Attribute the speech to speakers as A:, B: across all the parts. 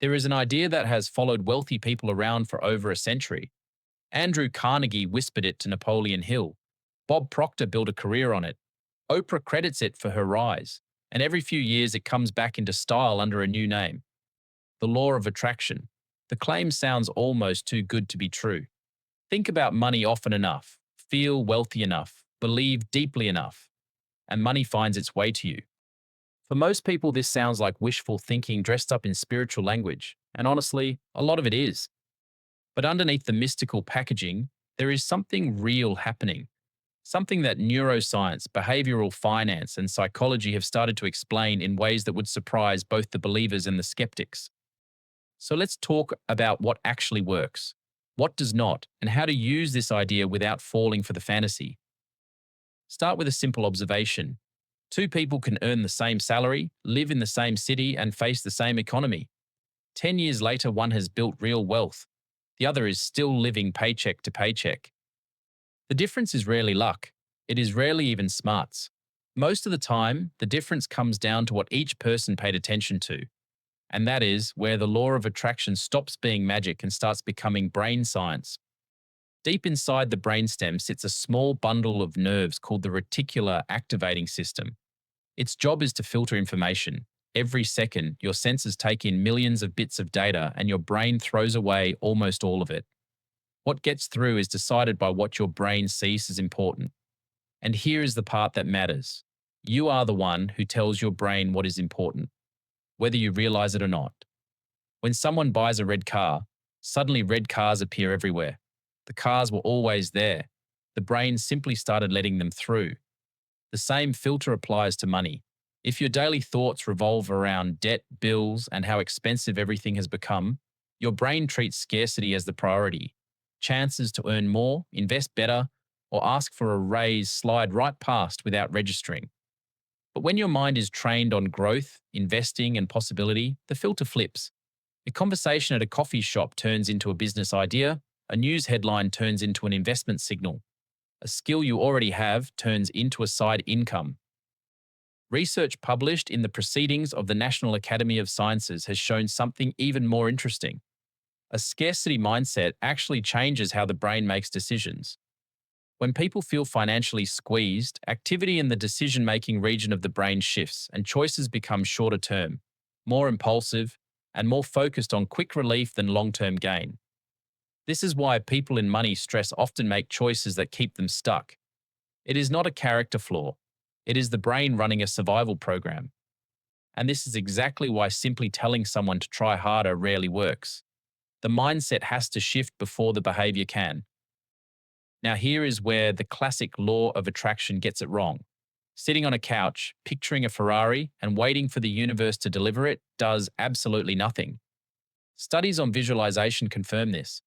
A: There is an idea that has followed wealthy people around for over a century. Andrew Carnegie whispered it to Napoleon Hill. Bob Proctor built a career on it. Oprah credits it for her rise, and every few years it comes back into style under a new name. The law of attraction. The claim sounds almost too good to be true. Think about money often enough, feel wealthy enough, believe deeply enough, and money finds its way to you. For most people, this sounds like wishful thinking dressed up in spiritual language, and honestly, a lot of it is. But underneath the mystical packaging, there is something real happening. Something that neuroscience, behavioral finance, and psychology have started to explain in ways that would surprise both the believers and the skeptics. So let's talk about what actually works, what does not, and how to use this idea without falling for the fantasy. Start with a simple observation. Two people can earn the same salary, live in the same city, and face the same economy. 10 years later, one has built real wealth. The other is still living paycheck to paycheck. The difference is rarely luck. It is rarely even smarts. Most of the time, the difference comes down to what each person paid attention to. And that is where the law of attraction stops being magic and starts becoming brain science. Deep inside the brainstem sits a small bundle of nerves called the reticular activating system. Its job is to filter information. Every second, your senses take in millions of bits of data and your brain throws away almost all of it. What gets through is decided by what your brain sees as important. And here is the part that matters. You are the one who tells your brain what is important, whether you realize it or not. When someone buys a red car, suddenly red cars appear everywhere. The cars were always there. The brain simply started letting them through. The same filter applies to money. If your daily thoughts revolve around debt, bills, and how expensive everything has become, your brain treats scarcity as the priority. Chances to earn more, invest better, or ask for a raise slide right past without registering. But when your mind is trained on growth, investing, and possibility, the filter flips. A conversation at a coffee shop turns into a business idea, a news headline turns into an investment signal. A skill you already have turns into a side income. Research published in the Proceedings of the National Academy of Sciences has shown something even more interesting. A scarcity mindset actually changes how the brain makes decisions. When people feel financially squeezed, activity in the decision-making region of the brain shifts and choices become shorter term, more impulsive, and more focused on quick relief than long-term gain. This is why people in money stress often make choices that keep them stuck. It is not a character flaw. It is the brain running a survival program. And this is exactly why simply telling someone to try harder rarely works. The mindset has to shift before the behavior can. Now, here is where the classic law of attraction gets it wrong. Sitting on a couch, picturing a Ferrari, and waiting for the universe to deliver it does absolutely nothing. Studies on visualization confirm this.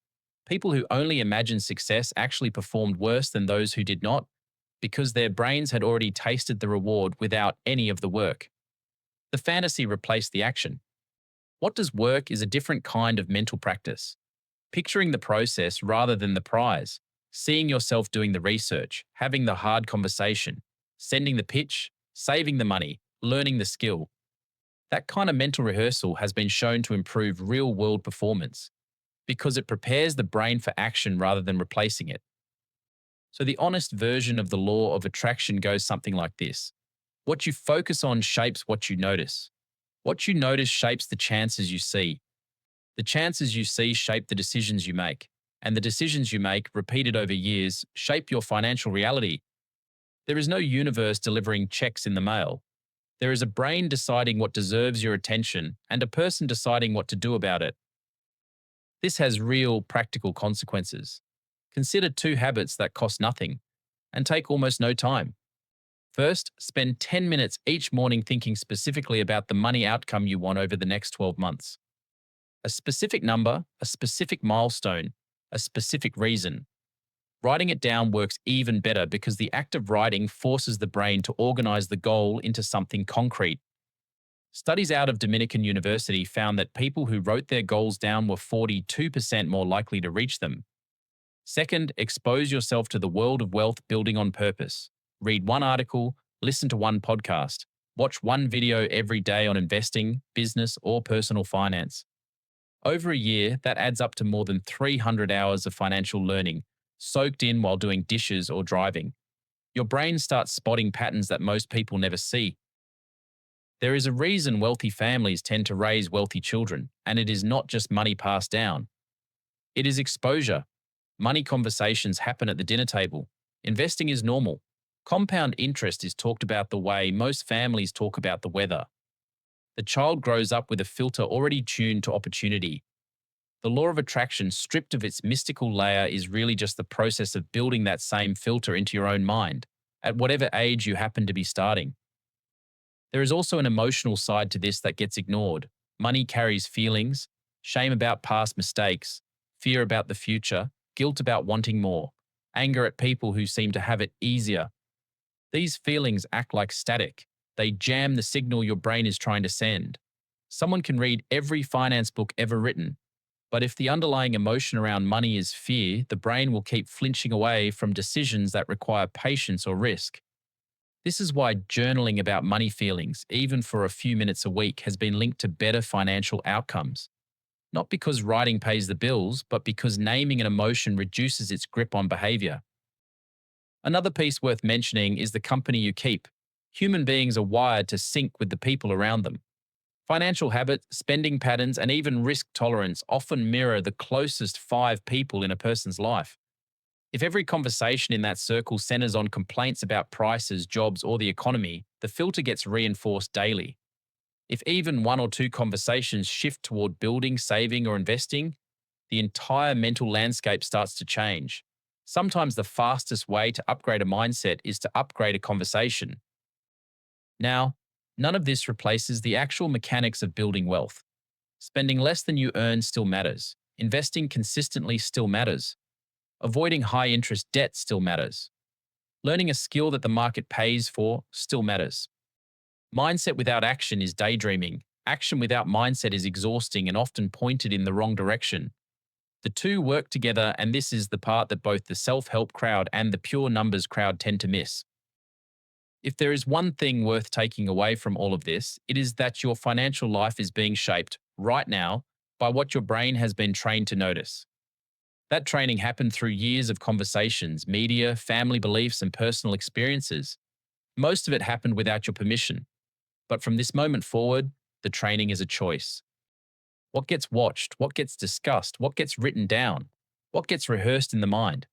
A: People who only imagined success actually performed worse than those who did not, because their brains had already tasted the reward without any of the work. The fantasy replaced the action. What does work is a different kind of mental practice. Picturing the process rather than the prize. Seeing yourself doing the research, having the hard conversation, sending the pitch, saving the money, learning the skill. That kind of mental rehearsal has been shown to improve real-world performance because it prepares the brain for action rather than replacing it. So the honest version of the law of attraction goes something like this. What you focus on shapes what you notice. What you notice shapes the chances you see. The chances you see shape the decisions you make. And the decisions you make, repeated over years, shape your financial reality. There is no universe delivering checks in the mail. There is a brain deciding what deserves your attention and a person deciding what to do about it. This has real, practical consequences. Consider two habits that cost nothing and take almost no time. First, spend 10 minutes each morning thinking specifically about the money outcome you want over the next 12 months. A specific number, a specific milestone, a specific reason. Writing it down works even better because the act of writing forces the brain to organize the goal into something concrete. Studies out of Dominican University found that people who wrote their goals down were 42% more likely to reach them. Second, expose yourself to the world of wealth building on purpose. Read one article, listen to one podcast, watch one video every day on investing, business, or personal finance. Over a year, that adds up to more than 300 hours of financial learning, soaked in while doing dishes or driving. Your brain starts spotting patterns that most people never see. There is a reason wealthy families tend to raise wealthy children, and it is not just money passed down. It is exposure. Money conversations happen at the dinner table. Investing is normal. Compound interest is talked about the way most families talk about the weather. The child grows up with a filter already tuned to opportunity. The law of attraction, stripped of its mystical layer, is really just the process of building that same filter into your own mind, at whatever age you happen to be starting. There is also an emotional side to this that gets ignored. Money carries feelings, shame about past mistakes, fear about the future, guilt about wanting more, anger at people who seem to have it easier. These feelings act like static. They jam the signal your brain is trying to send. Someone can read every finance book ever written, but if the underlying emotion around money is fear, the brain will keep flinching away from decisions that require patience or risk. This is why journaling about money feelings, even for a few minutes a week, has been linked to better financial outcomes. Not because writing pays the bills, but because naming an emotion reduces its grip on behavior. Another piece worth mentioning is the company you keep. Human beings are wired to sync with the people around them. Financial habits, spending patterns, and even risk tolerance often mirror the closest 5 people in a person's life. If every conversation in that circle centers on complaints about prices, jobs, or the economy, the filter gets reinforced daily. If even 1 or 2 conversations shift toward building, saving, or investing, the entire mental landscape starts to change. Sometimes the fastest way to upgrade a mindset is to upgrade a conversation. Now, none of this replaces the actual mechanics of building wealth. Spending less than you earn still matters. Investing consistently still matters. Avoiding high interest debt still matters. Learning a skill that the market pays for still matters. Mindset without action is daydreaming. Action without mindset is exhausting and often pointed in the wrong direction. The two work together, and this is the part that both the self-help crowd and the pure numbers crowd tend to miss. If there is one thing worth taking away from all of this, it is that your financial life is being shaped right now by what your brain has been trained to notice. That training happened through years of conversations, media, family beliefs, and personal experiences. Most of it happened without your permission. But from this moment forward, the training is a choice. What gets watched, what gets discussed, what gets written down, what gets rehearsed in the mind.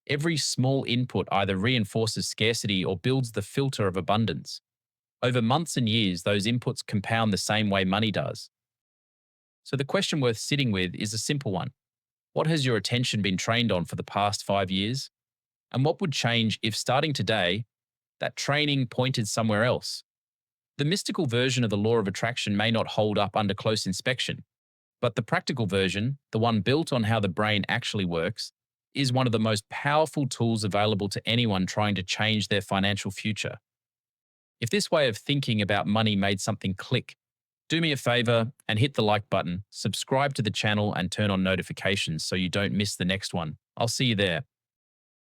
A: Every small input either reinforces scarcity or builds the filter of abundance. Over months and years, those inputs compound the same way money does. So the question worth sitting with is a simple one. What has your attention been trained on for the past 5 years? And what would change if, starting today, that training pointed somewhere else? The mystical version of the law of attraction may not hold up under close inspection, but the practical version, the one built on how the brain actually works, is one of the most powerful tools available to anyone trying to change their financial future. If this way of thinking about money made something click, do me a favor and hit the like button, subscribe to the channel, and turn on notifications so you don't miss the next one. I'll see you there.